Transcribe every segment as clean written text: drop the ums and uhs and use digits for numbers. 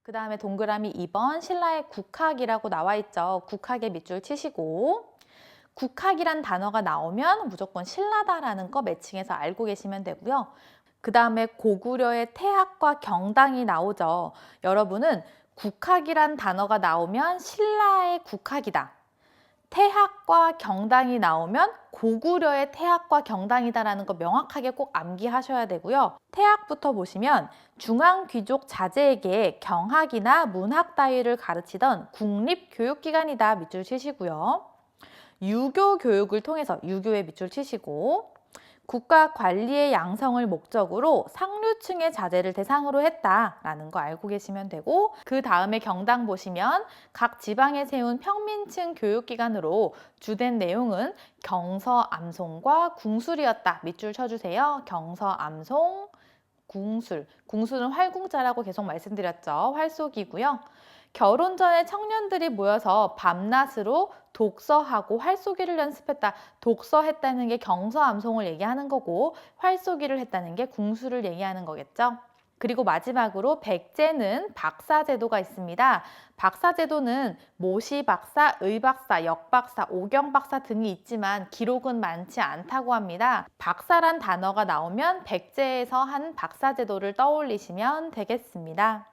그 다음에 동그라미 2번 신라의 국학이라고 나와 있죠. 국학에 밑줄 치시고 국학이란 단어가 나오면 무조건 신라다라는 거 매칭해서 알고 계시면 되고요. 그 다음에 고구려의 태학과 경당이 나오죠. 여러분은 국학이란 단어가 나오면 신라의 국학이다. 태학과 경당이 나오면 고구려의 태학과 경당이다라는 거 명확하게 꼭 암기하셔야 되고요. 태학부터 보시면 중앙귀족 자제에게 경학이나 문학 따위를 가르치던 국립교육기관이다. 밑줄 치시고요. 유교 교육을 통해서 유교에 밑줄 치시고 국가 관리의 양성을 목적으로 상류층의 자제를 대상으로 했다라는 거 알고 계시면 되고 그 다음에 경당 보시면 각 지방에 세운 평민층 교육기관으로 주된 내용은 경서암송과 궁술이었다. 밑줄 쳐주세요. 경서암송, 궁술. 궁술은 활궁자라고 계속 말씀드렸죠. 활쏘기고요. 결혼 전에 청년들이 모여서 밤낮으로 독서하고 활쏘기를 연습했다. 독서했다는 게 경서암송을 얘기하는 거고 활쏘기를 했다는 게 궁수를 얘기하는 거겠죠. 그리고 마지막으로 백제는 박사제도가 있습니다. 박사제도는 모시박사, 의박사, 역박사, 오경박사 등이 있지만 기록은 많지 않다고 합니다. 박사란 단어가 나오면 백제에서 한 박사제도를 떠올리시면 되겠습니다.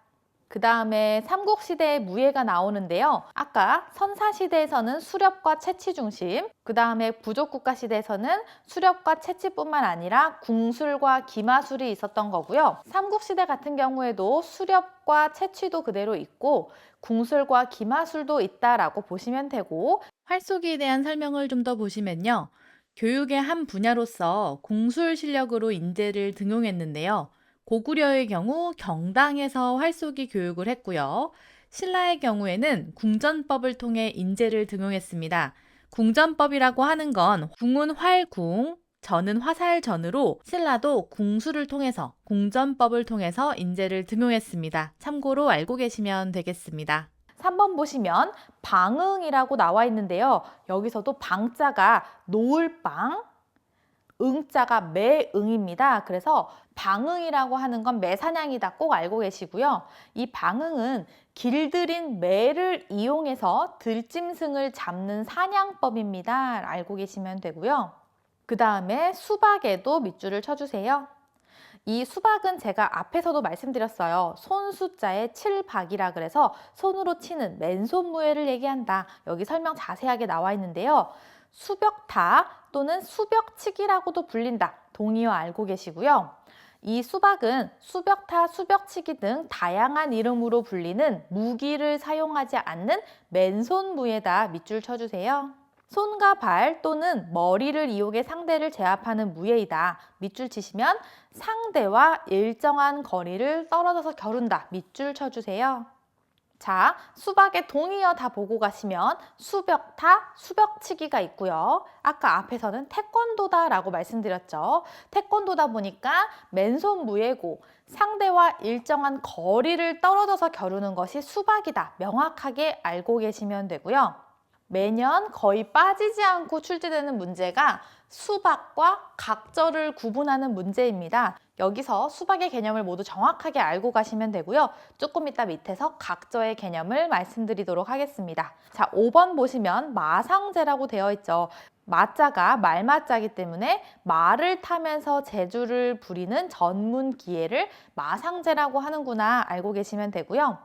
그 다음에 삼국시대의 무예가 나오는데요. 아까 선사시대에서는 수렵과 채취 중심, 그 다음에 부족국가 시대에서는 수렵과 채취뿐만 아니라 궁술과 기마술이 있었던 거고요. 삼국시대 같은 경우에도 수렵과 채취도 그대로 있고 궁술과 기마술도 있다라고 보시면 되고 활쏘기에 대한 설명을 좀 더 보시면요. 교육의 한 분야로서 궁술 실력으로 인재를 등용했는데요. 고구려의 경우 경당에서 활쏘기 교육을 했고요. 신라의 경우에는 궁전법을 통해 인재를 등용했습니다. 궁전법이라고 하는 건 궁은 활궁, 전은 화살전으로 신라도 궁수를 통해서 궁전법을 통해서 인재를 등용했습니다. 참고로 알고 계시면 되겠습니다. 3번 보시면 방응이라고 나와 있는데요. 여기서도 방자가 노을방, 응자가 매응입니다. 그래서 방응이라고 하는 건 매사냥이다. 꼭 알고 계시고요. 이 방응은 길들인 매를 이용해서 들짐승을 잡는 사냥법입니다. 알고 계시면 되고요. 그 다음에 수박에도 밑줄을 쳐주세요. 이 수박은 제가 앞에서도 말씀드렸어요. 손수자의 칠박이라 그래서 손으로 치는 맨손무예를 얘기한다. 여기 설명 자세하게 나와 있는데요. 수벽타 또는 수벽치기라고도 불린다. 동의어 알고 계시고요. 이 수박은 수벽타, 수벽치기 등 다양한 이름으로 불리는 무기를 사용하지 않는 맨손무예다. 밑줄 쳐주세요. 손과 발 또는 머리를 이용해 상대를 제압하는 무예이다. 밑줄 치시면 상대와 일정한 거리를 떨어져서 겨룬다. 밑줄 쳐주세요. 자, 수박의 동의어 다 보고 가시면 수벽타, 수벽치기가 있고요. 아까 앞에서는 태권도다 라고 말씀드렸죠. 태권도다 보니까 맨손 무예고 상대와 일정한 거리를 떨어져서 겨루는 것이 수박이다. 명확하게 알고 계시면 되고요. 매년 거의 빠지지 않고 출제되는 문제가 수박과 각절을 구분하는 문제입니다. 여기서 수박의 개념을 모두 정확하게 알고 가시면 되고요. 조금 이따 밑에서 각저의 개념을 말씀드리도록 하겠습니다. 자, 5번 보시면 마상제라고 되어 있죠. 마자가 말마자이기 때문에 말을 타면서 재주를 부리는 전문 기회를 마상제라고 하는구나 알고 계시면 되고요.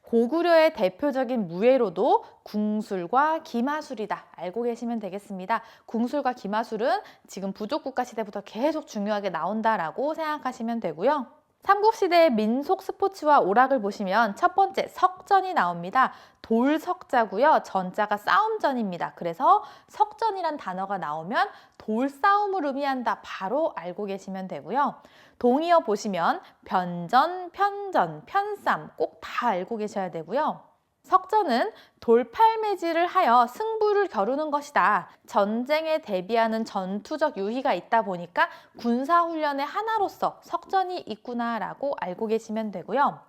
고구려의 대표적인 무예로도 궁술과 기마술이다. 알고 계시면 되겠습니다. 궁술과 기마술은 지금 부족국가 시대부터 계속 중요하게 나온다라고 생각하시면 되고요. 삼국시대의 민속 스포츠와 오락을 보시면 첫 번째 석전이 나옵니다. 돌석자고요. 전자가 싸움전입니다. 그래서 석전이란 단어가 나오면 돌싸움을 의미한다. 바로 알고 계시면 되고요. 동의어 보시면 변전, 편전, 편쌈 꼭 다 알고 계셔야 되고요. 석전은 돌팔매질을 하여 승부를 겨루는 것이다. 전쟁에 대비하는 전투적 유희가 있다 보니까 군사훈련의 하나로서 석전이 있구나라고 알고 계시면 되고요.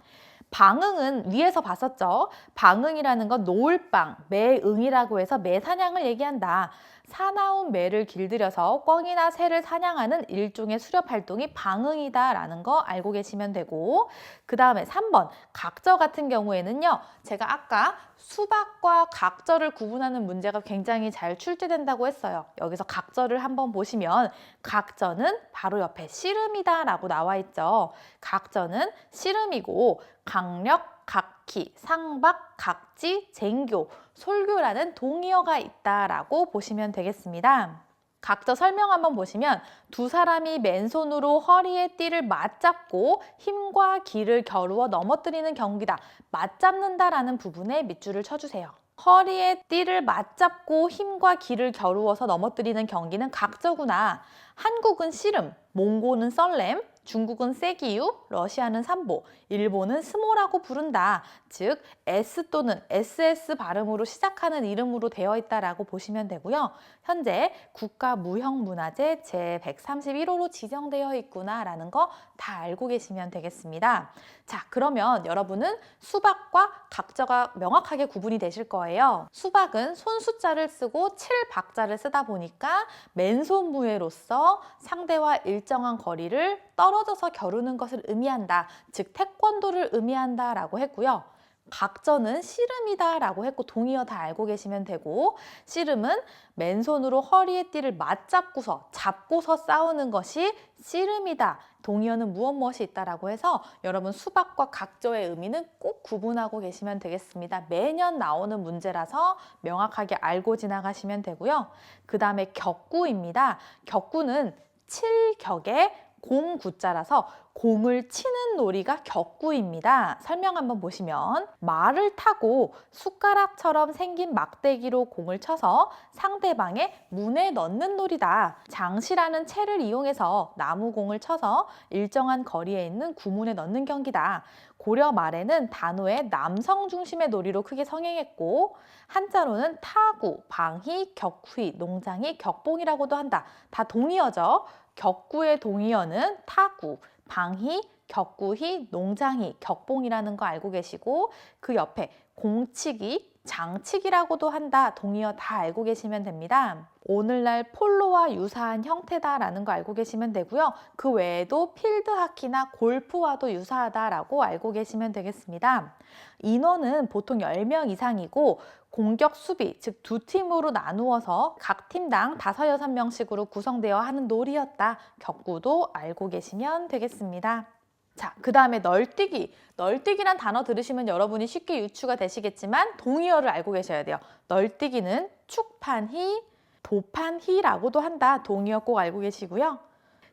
방응은 위에서 봤었죠. 방응이라는 건 노을방, 매응이라고 해서 매사냥을 얘기한다. 사나운 매를 길들여서 꿩이나 새를 사냥하는 일종의 수렵 활동이 방응이다라는 거 알고 계시면 되고, 그 다음에 3번 각저 같은 경우에는요, 제가 아까 수박과 각저를 구분하는 문제가 굉장히 잘 출제된다고 했어요. 여기서 각저를 한번 보시면 각저는 바로 옆에 씨름이다 라고 나와 있죠. 각저는 씨름이고 강력, 각희, 상박, 각지, 쟁교, 솔교라는 동의어가 있다라고 보시면 되겠습니다. 각저 설명 한번 보시면 두 사람이 맨손으로 허리에 띠를 맞잡고 힘과 기를 겨루어 넘어뜨리는 경기다. 맞잡는다라는 부분에 밑줄을 쳐주세요. 허리에 띠를 맞잡고 힘과 기를 겨루어서 넘어뜨리는 경기는 각저구나. 한국은 씨름, 몽고는 썰렘, 중국은 세기유, 러시아는 삼보, 일본은 스모라고 부른다. 즉 S 또는 SS 발음으로 시작하는 이름으로 되어 있다라고 보시면 되고요. 현재 국가무형문화재 제131호로 지정되어 있구나라는 거 다 알고 계시면 되겠습니다. 자, 그러면 여러분은 수박과 각저가 명확하게 구분이 되실 거예요. 수박은 손수자를 쓰고 7박자를 쓰다 보니까 맨손무예로서 상대와 일정한 거리를 떨어져서 겨루는 것을 의미한다. 즉 태권도를 의미한다라고 했고요. 각저는 씨름이다라고 했고 동의어 다 알고 계시면 되고, 씨름은 맨손으로 허리에 띠를 맞잡고서 잡고서 싸우는 것이 씨름이다. 동의어는 무엇이 있다라고 해서 여러분 수박과 각저의 의미는 꼭 구분하고 계시면 되겠습니다. 매년 나오는 문제라서 명확하게 알고 지나가시면 되고요. 그 다음에 격구입니다. 격구는 칠격의 공구자라서 공을 치는 놀이가 격구입니다. 설명 한번 보시면 말을 타고 숟가락처럼 생긴 막대기로 공을 쳐서 상대방의 문에 넣는 놀이다. 장시라는 채를 이용해서 나무공을 쳐서 일정한 거리에 있는 구문에 넣는 경기다. 고려 말에는 단호의 남성 중심의 놀이로 크게 성행했고 한자로는 타구, 방희, 격휘, 농장이 격봉이라고도 한다. 다 동의어죠. 격구의 동의어는 타구, 방희, 격구희, 농장희, 격봉이라는 거 알고 계시고 그 옆에 공치기, 장치기라고도 한다. 동의어 다 알고 계시면 됩니다. 오늘날 폴로와 유사한 형태다라는 거 알고 계시면 되고요. 그 외에도 필드하키나 골프와도 유사하다라고 알고 계시면 되겠습니다. 인원은 보통 10명 이상이고 공격, 수비, 즉 두 팀으로 나누어서 각 팀당 5, 6명씩으로 구성되어 하는 놀이였다. 격구도 알고 계시면 되겠습니다. 자, 그 다음에 널뛰기. 널뛰기란 단어 들으시면 여러분이 쉽게 유추가 되시겠지만 동의어를 알고 계셔야 돼요. 널뛰기는 축판희, 도판희라고도 한다. 동의어 꼭 알고 계시고요.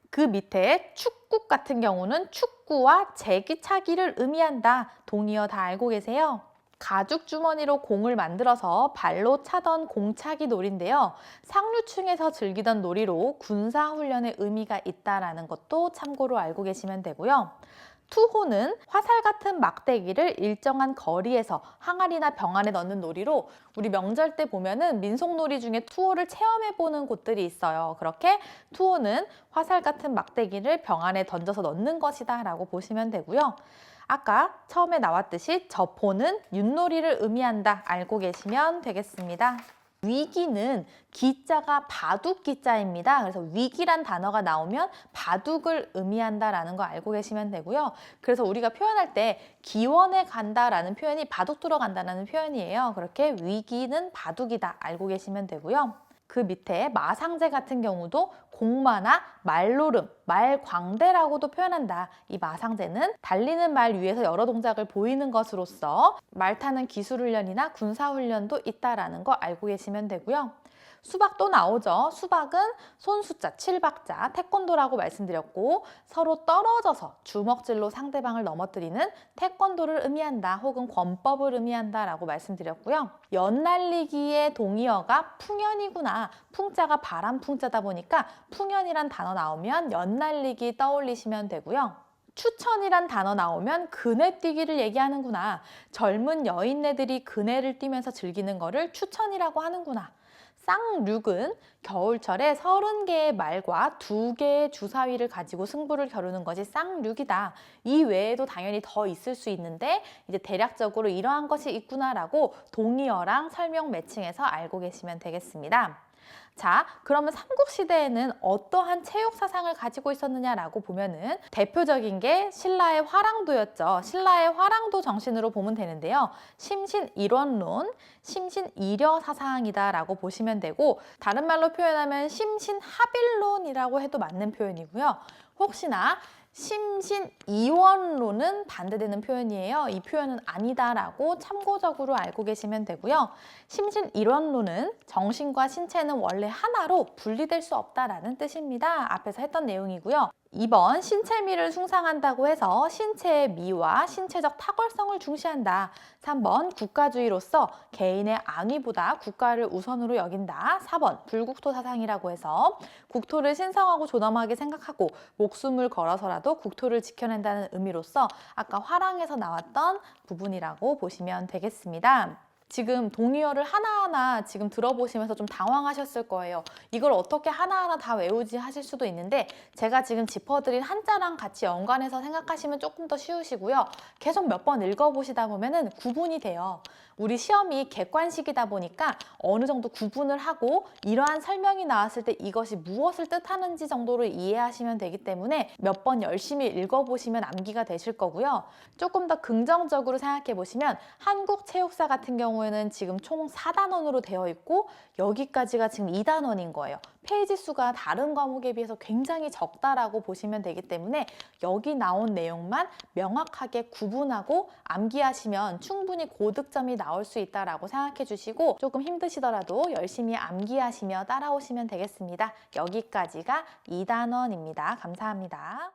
그 밑에 축구 같은 경우는 축구와 제기차기를 의미한다. 동의어 다 알고 계세요? 가죽 주머니로 공을 만들어서 발로 차던 공차기 놀인데요. 상류층에서 즐기던 놀이로 군사훈련의 의미가 있다는 것도 참고로 알고 계시면 되고요. 투호는 화살 같은 막대기를 일정한 거리에서 항아리나 병 안에 넣는 놀이로 우리 명절 때 보면은 민속놀이 중에 투호를 체험해보는 곳들이 있어요. 그렇게 투호는 화살 같은 막대기를 병 안에 던져서 넣는 것이다 라고 보시면 되고요. 아까 처음에 나왔듯이 저포는 윷놀이를 의미한다. 알고 계시면 되겠습니다. 위기는 기자가 바둑 기자입니다. 그래서 위기란 단어가 나오면 바둑을 의미한다라는 거 알고 계시면 되고요. 그래서 우리가 표현할 때 기원에 간다라는 표현이 바둑 두러 간다라는 표현이에요. 그렇게 위기는 바둑이다. 알고 계시면 되고요. 그 밑에 마상제 같은 경우도 공마나 말노름, 말광대라고도 표현한다. 이 마상제는 달리는 말 위에서 여러 동작을 보이는 것으로서 말 타는 기술훈련이나 군사훈련도 있다라는 거 알고 계시면 되고요. 수박도 나오죠. 수박은 손수자, 7박자, 태권도라고 말씀드렸고 서로 떨어져서 주먹질로 상대방을 넘어뜨리는 태권도를 의미한다. 혹은 권법을 의미한다 라고 말씀드렸고요. 연날리기의 동의어가 풍연이구나. 풍자가 바람 풍자다 보니까 풍연이란 단어 나오면 연날리기 떠올리시면 되고요. 추천이란 단어 나오면 그네 뛰기를 얘기하는구나. 젊은 여인네들이 그네를 뛰면서 즐기는 거를 추천이라고 하는구나. 쌍륙은 겨울철에 30개의 말과 2개의 주사위를 가지고 승부를 겨루는 것이 쌍륙이다. 이 외에도 당연히 더 있을 수 있는데 이제 대략적으로 이러한 것이 있구나라고 동의어랑 설명 매칭해서 알고 계시면 되겠습니다. 자, 그러면 삼국시대에는 어떠한 체육 사상을 가지고 있었느냐라고 보면은 대표적인 게 신라의 화랑도였죠. 신라의 화랑도 정신으로 보면 되는데요. 심신일원론, 심신이려 사상이다라고 보시면 되고, 다른 말로 표현하면 심신합일론이라고 해도 맞는 표현이고요. 혹시나 심신이원론은 반대되는 표현이에요. 이 표현은 아니다라고 참고적으로 알고 계시면 되고요. 심신일원론은 정신과 신체는 원래 하나로 분리될 수 없다라는 뜻입니다. 앞에서 했던 내용이고요. 2번, 신체미를 숭상한다고 해서 신체의 미와 신체적 탁월성을 중시한다. 3번, 국가주의로서 개인의 안위보다 국가를 우선으로 여긴다. 4번, 불국토 사상이라고 해서 국토를 신성하고 존엄하게 생각하고 목숨을 걸어서라도 국토를 지켜낸다는 의미로서 아까 화랑에서 나왔던 부분이라고 보시면 되겠습니다. 지금 동의어를 하나하나 지금 들어보시면서 좀 당황하셨을 거예요. 이걸 어떻게 하나하나 다 외우지 하실 수도 있는데, 제가 지금 짚어드린 한자랑 같이 연관해서 생각하시면 조금 더 쉬우시고요. 계속 몇 번 읽어보시다 보면은 구분이 돼요. 우리 시험이 객관식이다 보니까 어느 정도 구분을 하고 이러한 설명이 나왔을 때 이것이 무엇을 뜻하는지 정도를 이해하시면 되기 때문에 몇 번 열심히 읽어보시면 암기가 되실 거고요. 조금 더 긍정적으로 생각해 보시면 한국체육사 같은 경우에는 지금 총 4단원으로 되어 있고 여기까지가 지금 2단원인 거예요. 페이지 수가 다른 과목에 비해서 굉장히 적다라고 보시면 되기 때문에 여기 나온 내용만 명확하게 구분하고 암기하시면 충분히 고득점이 나올 수 있다라고 생각해 주시고, 조금 힘드시더라도 열심히 암기하시며 따라오시면 되겠습니다. 여기까지가 2단원입니다. 감사합니다.